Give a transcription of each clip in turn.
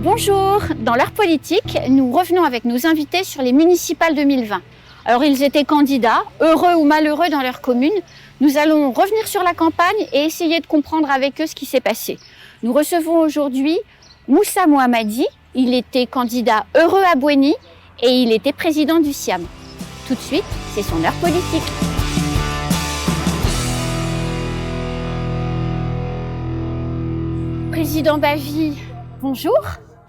Bonjour, dans l'heure politique, nous revenons avec nos invités sur les municipales 2020. Alors ils étaient candidats, heureux ou malheureux dans leur commune. Nous allons revenir sur la campagne et essayer de comprendre avec eux ce qui s'est passé. Nous recevons aujourd'hui Moussa Mohammadi. Il était candidat heureux à Bouéni et il était président du SIAM. Tout de suite, c'est son heure politique. Président Bavy, bonjour.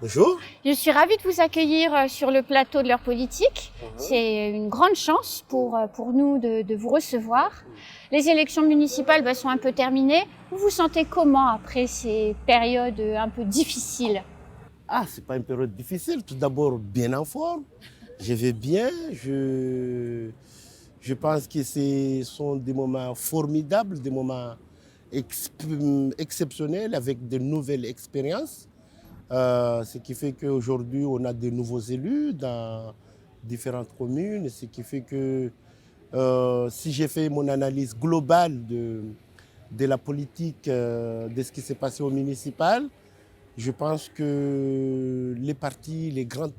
Bonjour. Je suis ravie de vous accueillir sur le plateau de l'heure politique. C'est une grande chance pour nous de vous recevoir. Les élections municipales sont un peu terminées. Vous vous sentez comment après ces périodes un peu difficiles? C'est pas une période difficile. Tout d'abord, bien en forme. Je vais bien. Je pense que ce sont des moments formidables, des moments exceptionnels avec de nouvelles expériences. Ce qui fait qu'aujourd'hui, on a de nouveaux élus dans différentes communes. Ce qui fait que si j'ai fait mon analyse globale de la politique, de ce qui s'est passé au municipal, je pense que les grands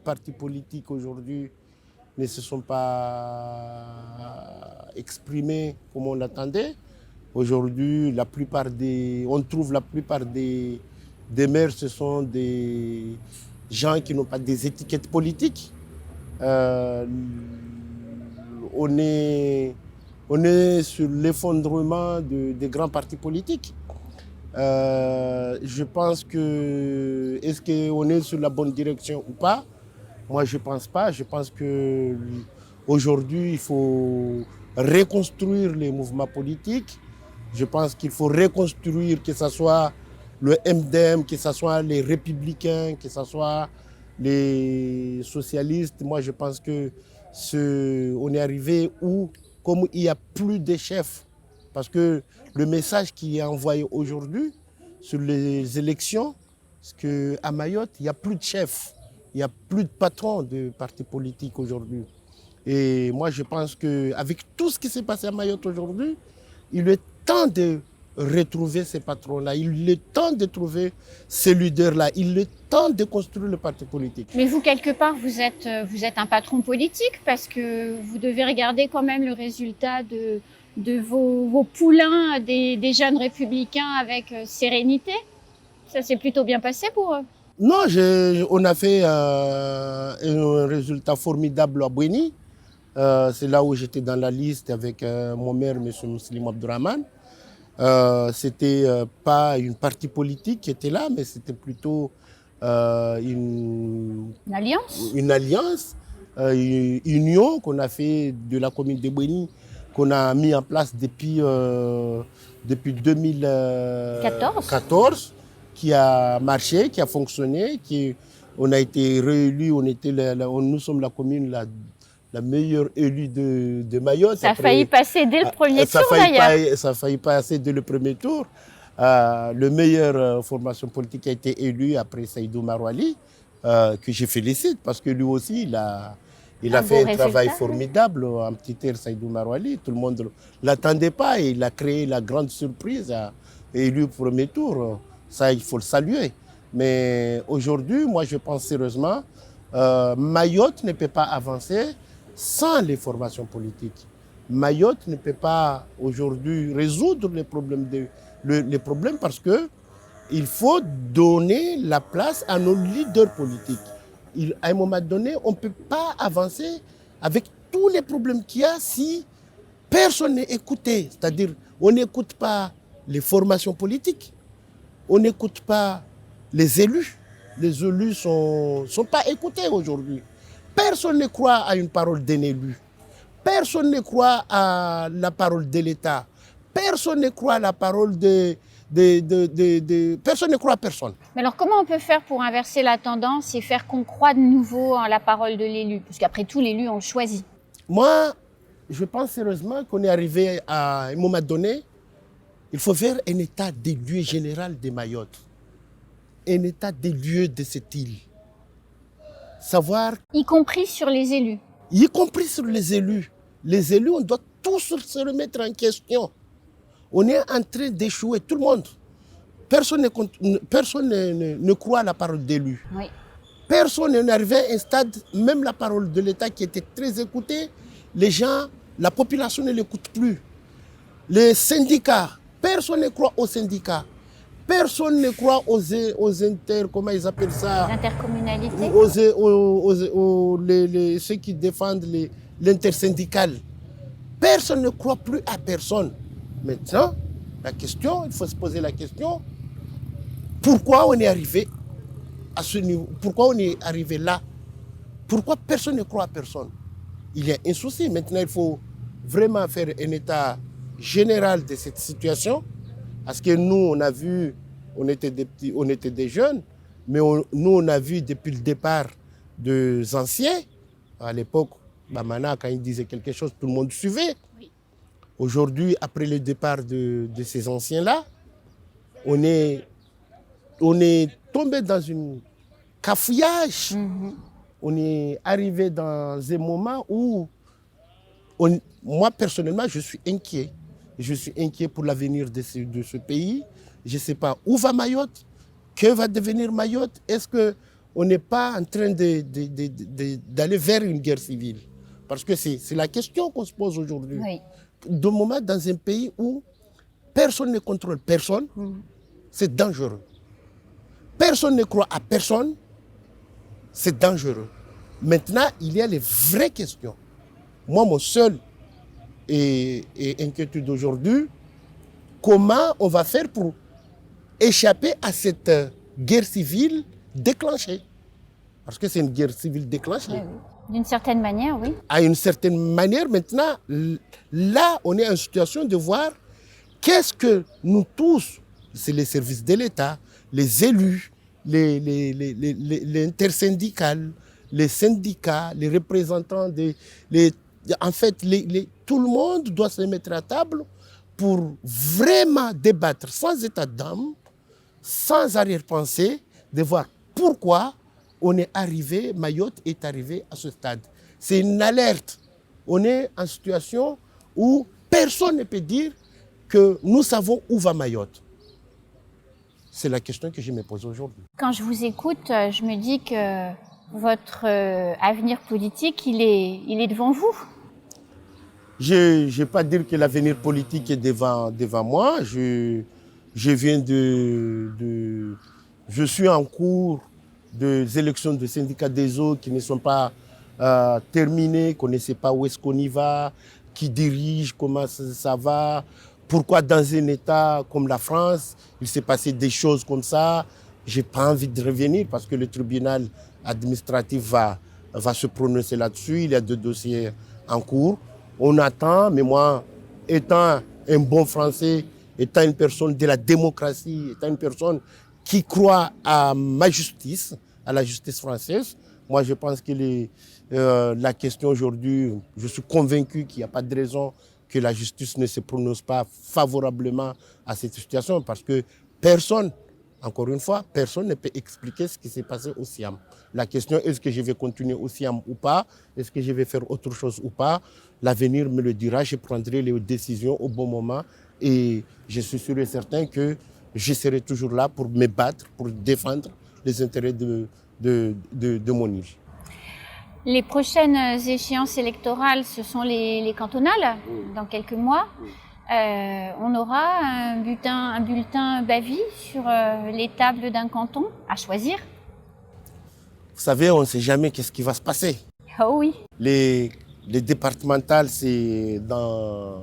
partis politiques aujourd'hui ne se sont pas exprimés comme on l'attendait. Aujourd'hui, on trouve la plupart des maires, ce sont des gens qui n'ont pas des étiquettes politiques. On est sur l'effondrement des grands partis politiques. Je pense que, est-ce qu'on est sur la bonne direction ou pas? Moi, je ne pense pas. Je pense qu'aujourd'hui, il faut reconstruire les mouvements politiques. Je pense qu'il faut reconstruire, que ce soit le MDM, que ce soit les républicains, que ce soit les socialistes. Moi, je pense qu'on est arrivé où, comme il n'y a plus de chefs, parce que le message qui est envoyé aujourd'hui sur les élections, c'est qu'à Mayotte, il n'y a plus de chefs, il n'y a plus de patrons de partis politiques aujourd'hui. Et moi, je pense qu'avec tout ce qui s'est passé à Mayotte aujourd'hui, il est temps de retrouver ces patrons-là, il est temps de trouver ces leaders-là, il est temps de construire le parti politique. Mais vous, quelque part, vous êtes un patron politique parce que vous devez regarder quand même le résultat de vos poulains des jeunes républicains avec sérénité. Ça s'est plutôt bien passé pour eux. Non, on a fait un résultat formidable à Bouéni. C'est là où j'étais dans la liste avec mon maire, M. Mousselim Abdourahmane. C'était pas une partie politique qui était là, mais c'était plutôt une alliance, une union qu'on a fait de la commune de Bouéni, qu'on a mis en place depuis 2014, qui a marché, qui a fonctionné, on a été réélus, nous sommes la commune la meilleure élue de Mayotte. Ça a failli passer dès le premier tour d'ailleurs. Ça a failli passer dès le premier tour. Le meilleur formation politique a été élu après Seydou Marouali, que je félicite parce que lui aussi, il a fait un travail formidable en petit air, Seydou Marouali. Tout le monde ne l'attendait pas et il a créé la grande surprise, élu au premier tour. Ça, il faut le saluer. Mais aujourd'hui, moi, je pense sérieusement, Mayotte ne peut pas avancer sans les formations politiques. Mayotte ne peut pas aujourd'hui résoudre les problèmes, parce qu'il faut donner la place à nos leaders politiques. À un moment donné, on ne peut pas avancer avec tous les problèmes qu'il y a si personne n'est écouté. C'est-à-dire, on n'écoute pas les formations politiques, on n'écoute pas les élus. Les élus ne sont pas écoutés aujourd'hui. Personne ne croit à une parole d'un élu. Personne ne croit à la parole de l'État. Personne ne croit à la parole personne ne croit à personne. Mais alors comment on peut faire pour inverser la tendance et faire qu'on croit de nouveau en la parole de l'élu? Parce qu'après tout, l'élu, on le choisit. Moi, je pense sérieusement qu'on est arrivé à un moment donné, il faut faire un état des lieux général de Mayotte. Un état des lieux de cette île. Savoir... Y compris sur les élus. Y compris sur les élus. Les élus, on doit tous se remettre en question. On est en train d'échouer, tout le monde. personne ne croit à la parole d'élu. Oui. Personne n'est arrivé à un stade, même la parole de l'État qui était très écoutée, les gens, la population ne l'écoute plus. Les syndicats, personne ne croit aux syndicats. Personne ne croit comment ils appellent ça? L'intercommunalité. Ceux qui défendent l'intersyndical. Personne ne croit plus à personne. Maintenant, il faut se poser la question, pourquoi on est arrivé à ce niveau? Pourquoi on est arrivé là? Pourquoi personne ne croit à personne? Il y a un souci. Maintenant, il faut vraiment faire un état général de cette situation. Parce que nous, on a vu, on était des petits, on était des jeunes, mais nous, on a vu depuis le départ des anciens. À l'époque, Bamana, quand il disait quelque chose, tout le monde suivait. Oui. Aujourd'hui, après le départ de ces anciens-là, on est tombé dans une cafouillage. Mm-hmm. On est arrivé dans un moment où, moi, personnellement, je suis inquiet. Je suis inquiet pour l'avenir de ce pays. Je ne sais pas où va Mayotte, que va devenir Mayotte. Est-ce qu'on n'est pas en train d'aller vers une guerre civile? Parce que c'est la question qu'on se pose aujourd'hui. Oui. De moment, dans un pays où personne ne contrôle personne, c'est dangereux. Personne ne croit à personne, c'est dangereux. Maintenant, il y a les vraies questions. Moi, mon seul inquiétude aujourd'hui, comment on va faire pour échapper à cette guerre civile déclenchée? Parce que c'est une guerre civile déclenchée. Oui, oui. D'une certaine manière, oui. À une certaine manière, maintenant, là, on est en situation de voir qu'est-ce que nous tous, c'est les services de l'État, les élus, les intersyndicales, les syndicats, les représentants en fait, tout le monde doit se mettre à table pour vraiment débattre sans état d'âme, sans arrière-pensée, de voir pourquoi Mayotte est arrivé à ce stade. C'est une alerte. On est en situation où personne ne peut dire que nous savons où va Mayotte. C'est la question que je me pose aujourd'hui. Quand je vous écoute, je me dis que votre avenir politique, il est devant vous. Je ne vais pas dire que l'avenir politique est devant moi. Je suis en cours des élections de syndicats des eaux qui ne sont pas terminées, qu'on ne sait pas où est-ce qu'on y va, qui dirige, comment ça va, pourquoi dans un État comme la France, il s'est passé des choses comme ça. Je n'ai pas envie de revenir parce que le tribunal administratif va se prononcer là-dessus. Il y a 2 dossiers en cours. On attend, mais moi, étant un bon Français, étant une personne de la démocratie, étant une personne qui croit à ma justice, à la justice française, moi je pense que la question aujourd'hui, je suis convaincu qu'il n'y a pas de raison que la justice ne se prononce pas favorablement à cette situation parce que personne, encore une fois, personne ne peut expliquer ce qui s'est passé au Siam. La question, est-ce que je vais continuer au Siam ou pas? Est-ce que je vais faire autre chose ou pas? L'avenir me le dira, je prendrai les décisions au bon moment et je suis sûr et certain que je serai toujours là pour me battre, pour défendre les intérêts de mon île. Les prochaines échéances électorales, ce sont les cantonales, dans quelques mois. On aura un bulletin Bavie sur les tables d'un canton à choisir. Vous savez, on ne sait jamais qu'est-ce qui va se passer. Oh oui. Les départementales, c'est dans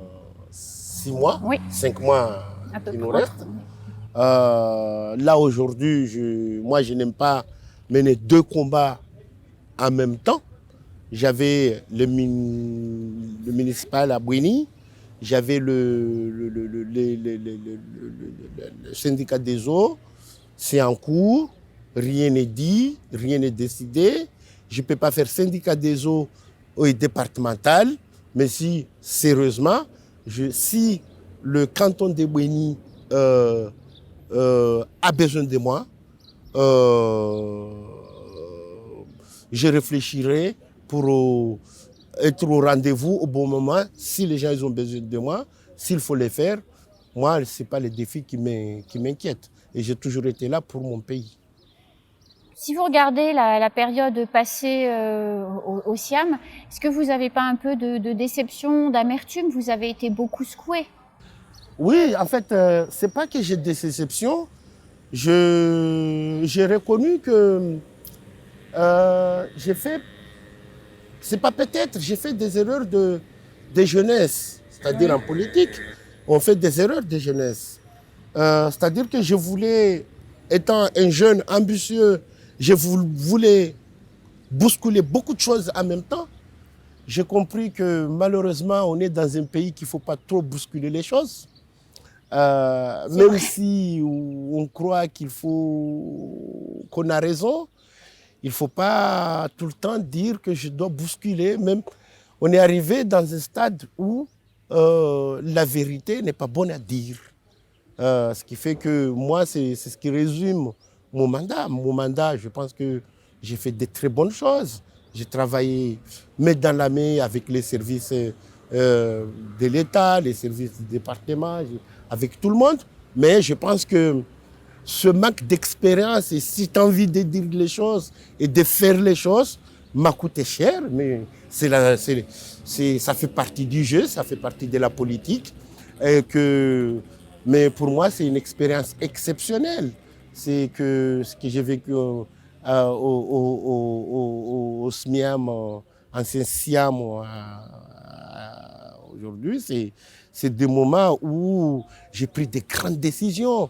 6 mois, oui. 5 mois qui nous restent. Là, aujourd'hui, moi, je n'aime pas mener 2 combats en même temps. J'avais le municipal à Bouini, j'avais le syndicat des eaux, c'est en cours, rien n'est dit, rien n'est décidé. Je ne peux pas faire syndicat des eaux et départemental, mais si, sérieusement, si le canton de Bouini a besoin de moi, je réfléchirai pour être au rendez-vous au bon moment. Si les gens ils ont besoin de moi, s'il faut les faire, moi, ce n'est pas les défis qui m'inquiètent. Et j'ai toujours été là pour mon pays. Si vous regardez la période passée au Siam, est-ce que vous n'avez pas un peu de déception, d'amertume? Vous avez été beaucoup secoué. Oui, en fait, c'est pas que j'ai des déceptions. J'ai reconnu que j'ai fait, c'est pas peut-être, j'ai fait des erreurs de jeunesse, c'est-à-dire en politique, on fait des erreurs de jeunesse. C'est-à-dire que je voulais, étant un jeune ambitieux, je voulais bousculer beaucoup de choses en même temps. J'ai compris que malheureusement, on est dans un pays qu'il ne faut pas trop bousculer les choses. Même si on croit qu'on a raison, il ne faut pas tout le temps dire que je dois bousculer. Même, on est arrivé dans un stade où la vérité n'est pas bonne à dire. Ce qui fait que moi, c'est ce qui résume mon mandat. Mon mandat, je pense que j'ai fait de très bonnes choses. J'ai travaillé main dans la main avec les services de l'État, les services du département, avec tout le monde. Mais je pense que ce manque d'expérience et cette envie de dire les choses et de faire les choses m'a coûté cher. Mais ça fait partie du jeu, ça fait partie de la politique. Mais pour moi, c'est une expérience exceptionnelle. C'est que ce que j'ai vécu au SMIAM, ancien SIAM, aujourd'hui, c'est des moments où j'ai pris des grandes décisions.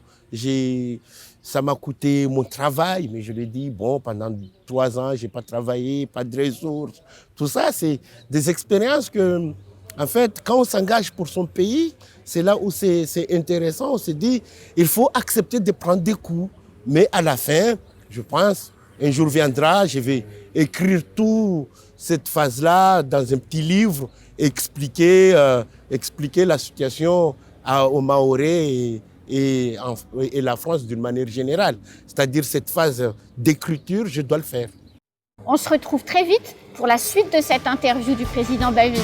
Ça m'a coûté mon travail, mais je l'ai dit, bon, pendant 3 ans, je n'ai pas travaillé, pas de ressources. Tout ça, c'est des expériences que, en fait, quand on s'engage pour son pays, c'est là où c'est intéressant. On se dit, il faut accepter de prendre des coups. Mais à la fin, je pense, un jour viendra, je vais écrire toute cette phase-là dans un petit livre, expliquer la situation aux Mahorais et la France d'une manière générale. C'est-à-dire cette phase d'écriture, je dois le faire. On se retrouve très vite pour la suite de cette interview du président Bavi.